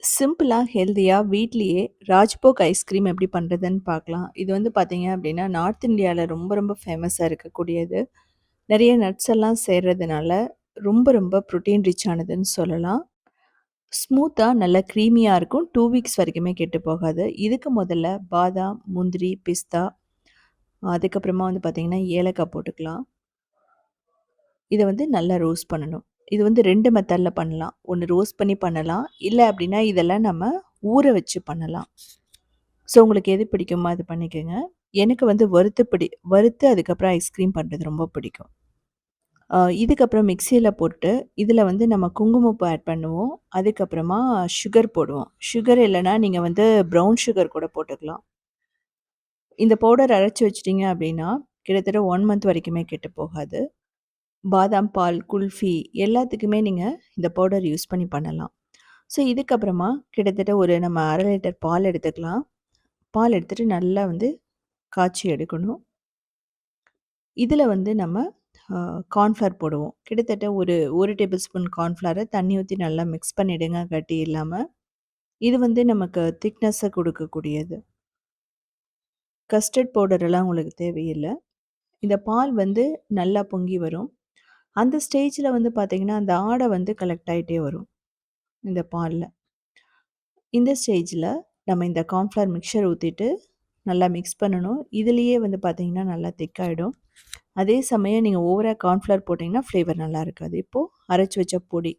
சிம்பிளா, ஹெல்தியா வீட்லயே ராஜ்போக் ஐஸ்கிரீம் எப்படி பண்றதுன்னு பார்க்கலாம். இது வந்து பார்த்தீங்க அப்படின்னா, நார்த் இந்தியால ரொம்ப ரொம்ப ஃபேமஸா இருக்கக்கூடியது. நெறைய நட்ஸ் எல்லாம் சேர்றதுனால, ரொம்ப ரொம்ப புரோட்டீன் ரிச் ஆனதுன்னு சொல்லலாம். ஸ்மூத்தா நல்லா கிரீமியா இருக்கும். 2 வீக்ஸ் வரைக்குமே கெட்டு போகாது. இதுக்கு முதல்ல பாதாம், முந்திரி, பிஸ்தா அதுக்கப்புறமா வந்து பார்த்தீங்கன்னா, ஏலக்காய் போட்டுக்கலாம். இத வந்து நல்லா ரோஸ்ட் பண்ணணும். இது வந்து 2 மெத்தட்ல பண்ணலாம். ஒண்ணு ரோஸ்ட் பண்ணி பண்ணலாம். இல்ல அப்டின்னா, இதெல்லாம் நம்ம ஊற வச்சு பண்ணலாம். ஸோ உங்களுக்கு எது பிடிக்குமோ அது பண்ணிக்கங்க. எனக்கு வந்து வறுத்து அதுக்கப்புறம் ஐஸ்கிரீம் பண்றது ரொம்ப பிடிக்கும். இதுக்கப்புறம் மிக்ஸியில போட்டு, இதில வந்து நம்ம குங்குமப்பூ ஆட் பண்ணுவோம். அதுக்கப்புறமா சுகர் போடுவோம். சுகர் இல்லன்னா, நீங்க வந்து ப்ரவுன் சுகர் கூட போட்டுக்கலாம். இந்த பவுடர் அரைச்சு வச்சுட்டீங்க அப்டின்னா, கிட்டத்தட்ட 1 மந்த் வரைக்குமே கெட்டு போகாது. பாதாம் பால், குல்ஃபி எல்லாத்துக்குமே நீங்க இந்த பவுடர் யூஸ் பண்ணி பண்ணலாம். ஸோ இதுக்கப்புறமா கிட்டத்தட்ட ஒரு நம்ம 1/2 லிட்டர் பால் எடுத்துக்கலாம். பால் எடுத்துட்டு நல்லா வந்து காய்ச்சி எடுக்கணும். இதில வந்து நம்ம கார்ன்ஃப்ளவர் போடுவோம். கிட்டத்தட்ட ஒரு 1 டேபிள் ஸ்பூன் கார்ன்ஃப்ளவர தண்ணி ஊத்தி நல்லா மிக்ஸ் பண்ணிடுங்க கட்டி இல்லாம. இது வந்து நமக்கு திக்னஸ குடுக்கக்கூடியது. கஸ்டர்ட் பவுடர் எல்லாம் உங்களுக்கு தேவையில்ல. இந்த பால் வந்து நல்லா பொங்கி வரும். அந்த ஸ்டேஜ்ல வந்து பார்த்தீங்கன்னா, அந்த ஆடை வந்து கலெக்ட் ஆயிட்டே வரும். இந்த பால்ல. இந்த ஸ்டேஜ்ல நம்ம இந்த கார்ன்ஃப்ளவர் மிக்ஸ்சர் ஊத்திட்டு நல்லா மிக்ஸ் பண்ணணும். இதுலயே வந்து பார்த்தீங்கன்னா, நல்லா திக் ஆயிடும். அதே சமயம் நீங்க ஓவரா கார்ன்ஃப்ளவர் போட்டீங்கன்னா, ஃப்ளேவர் நல்லா இருக்காது. இப்போ அரைச்சு வச்ச பொடி.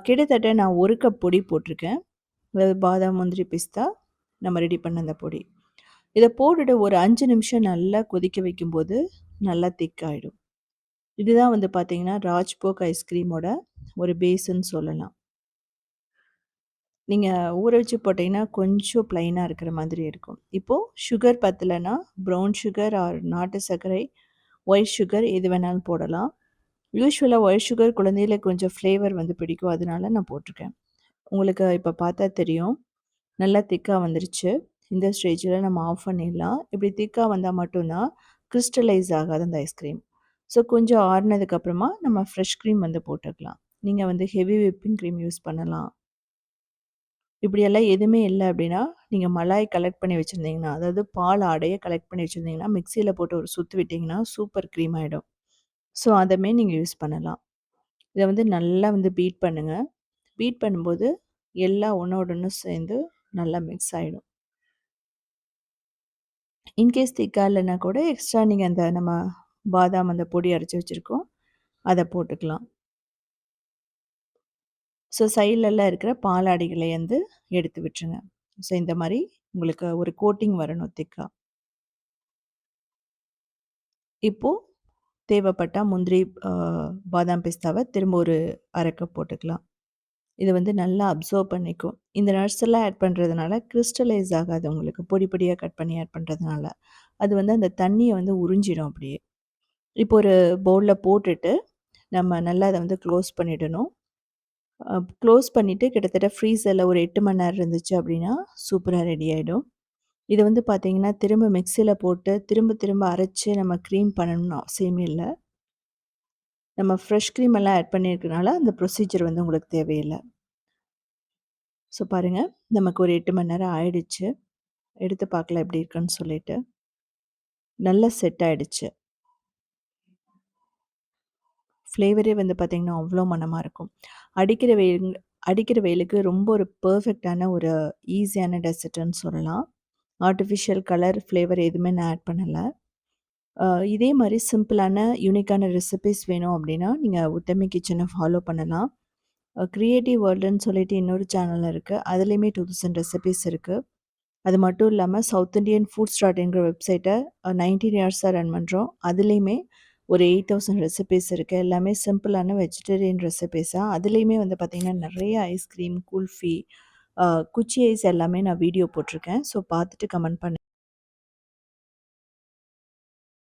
கிட்டத்தட்ட நான் 1 கப் பொடி போட்டிருக்கேன். அதாவது பாதாம், முந்திரி, பிஸ்தா நம்ம ரெடி பண்ண அந்த பொடி. இத போட்டுட்டு ஒரு 5 நிமிஷம் நல்லா கொதிக்க வைக்கும்போது, நல்லா திக் ஆயிடும். இதுதான் வந்து பார்த்தீங்கன்னா, ராஜ்போக் ஐஸ்கிரீமோட ஒரு பேஸ்ன்னு சொல்லலாம். நீங்க ஊற வச்சு போட்டீங்கன்னா, கொஞ்சம் பிளைனா இருக்கிற மாதிரி இருக்கும். இப்போ சுகர் பத்தலன்னா, ப்ரவுன் சுகர் ஆர் நாட்டு சர்க்கரை, ஒயிட் சுகர் எது வேணாலும் போடலாம். யூசுவலா ஒயிட் சுகர் குழந்தைகளுக்கு கொஞ்சம் ஃப்ளேவர் வந்து பிடிக்கும். அதனால நான் போட்டிருக்கேன். உங்களுக்கு இப்ப பார்த்தா தெரியும். நல்லா திக்கா வந்துருச்சு. இந்த ஸ்டேஜ்ல நம்ம ஆஃப் பண்ணிடலாம். இப்படி திக்கா வந்தா மட்டும் தான் கிறிஸ்டலைஸ் ஆகாது அந்த ஐஸ்கிரீம். ஸோ கொஞ்சம் ஆறுனதுக்கு அப்புறமா நம்ம ஃப்ரெஷ் கிரீம் வந்து போட்டுக்கலாம். நீங்க வந்து ஹெவி விப்பிங் கிரீம் யூஸ் பண்ணலாம். இப்படியெல்லாம் எதுவுமே இல்ல அப்படின்னா, நீங்க மலாய் கலெக்ட் பண்ணி வச்சிருந்தீங்கன்னா, அதாவது பால் ஆடைய கலெக்ட் பண்ணி வச்சிருந்தீங்கன்னா, மிக்ஸியில போட்டு ஒரு சுத்து விட்டீங்கன்னா, சூப்பர் கிரீம் ஆயிடும். ஸோ அதமே நீங்க யூஸ் பண்ணலாம். இத வந்து நல்லா வந்து பீட் பண்ணுங்க. பீட் பண்ணும்போது எல்லாம் ஒண்ணோட ஒண்ணு சேர்ந்து நல்லா மிக்ஸ் ஆயிடும். இன்கேஸ் திக்கா இல்லன்னா கூட எக்ஸ்ட்ரா நீங்க அந்த நம்ம பாதாம் அந்த பொடி அரைச்சு வச்சிருக்கோம். அத போட்டுக்கலாம். ஸோ சைட்லலாம் இருக்கிற பாலாடைகளை வந்து எடுத்து விட்டுருங்க. ஸோ இந்த மாரி உங்களுக்கு ஒரு கோட்டிங் வரணும் திக்கா. இப்போ தேவைப்பட்டா முந்திரி, அ பாதாம், பிஸ்தாவ திரும்ப ஒரு 1/2 கப் போட்டுக்கலாம். இது வந்து நல்லா அப்சர்வ் பண்ணிக்கும். இந்த நட்ஸ் எல்லாம் ஆட் பண்றதுனால கிறிஸ்டலைஸ் ஆகாது உங்களுக்கு. பொடி பொடியா கட் பண்ணி ஆட் பண்றதுனால. அது வந்து அந்த தண்ணிய வந்து உறிஞ்சிடும் அப்படியே. இப்போ ஒரு பவுல்ல போட்டுட்டு, நம்ம நல்லா அத வந்து க்ளோஸ் பண்ணிடணும். க்ளோஸ் பண்ணிட்டு கிட்டத்தட்ட ஃப்ரீசர்ல ஒரு 8 மணி நேரம் இருந்துச்சு அப்படின்னா, சூப்பரா ரெடி ஆயிடும். இத வந்து பார்த்தீங்கன்னா, திரும்ப மிக்ஸியில போட்டு திரும்ப திரும்ப அரைச்சு நம்ம கிரீம் பண்ணணும்னு அவசியமே இல்ல. நம்ம ஃப்ரெஷ் கிரீம் எல்லாம் ஆட் பண்ணியிருக்கனால, அந்த ப்ரொசீஜர் வந்து உங்களுக்கு தேவையில்ல. ஸோ பாருங்க, நமக்கு ஒரு 8 மணி நேரம் ஆயிடுச்சு. எடுத்து பார்க்கலாம் எப்படி இருக்குன்னு சொல்லிட்டு. நல்லா செட் ஆயிடுச்சு. ஃப்ளேவரே வந்து பார்த்தீங்கன்னா, அவ்ளோ மணமா இருக்கும். அடிக்கிற வெயில் அடிக்கிற வெயிலுக்கு ரொம்ப ஒரு பெர்ஃபெக்ட்டான ஒரு ஈஸியான டெசர்ட்டுன்னு சொல்லலாம். ஆர்ட்டிஃபிஷியல் கலர், ஃப்ளேவர் எதுவுமே நான் ஆட் பண்ணல. அ இதே மாரி சிம்பிளான, யூனிக்கான ரெசிபீஸ் வேணும் அப்டின்னா, நீங்க உத்தமி கிச்சன ஃபாலோ பண்ணலாம். கிரியேட்டிவ் வேர்ல்டுன்னு சொல்லிட்டு இன்னொரு சேனல் இருக்கு. அதுலயுமே 2000 ரெசிபீஸ் இருக்கு. அது மட்டும் இல்லாம சவுத் இண்டியன் ஃபுட்ஸ் டாட்ங்கிற வெப்சைட்ட 19 இயர்ஸா ரன் பண்றோம். அதுலயுமே ஒரு 8000 ரெசிபீஸ் இருக்கு. எல்லாமே சிம்பிளான வெஜிடேரியன் ரெசிபீஸா. அதுலயுமே வந்து பார்த்தீங்கன்னா, நெறைய ஐஸ்கிரீம், குல்ஃபி, அ குச்சி ஐஸ் எல்லாமே நான் வீடியோ போட்டிருக்கேன். ஸோ பார்த்துட்டு கமெண்ட் பண்ணுங்க.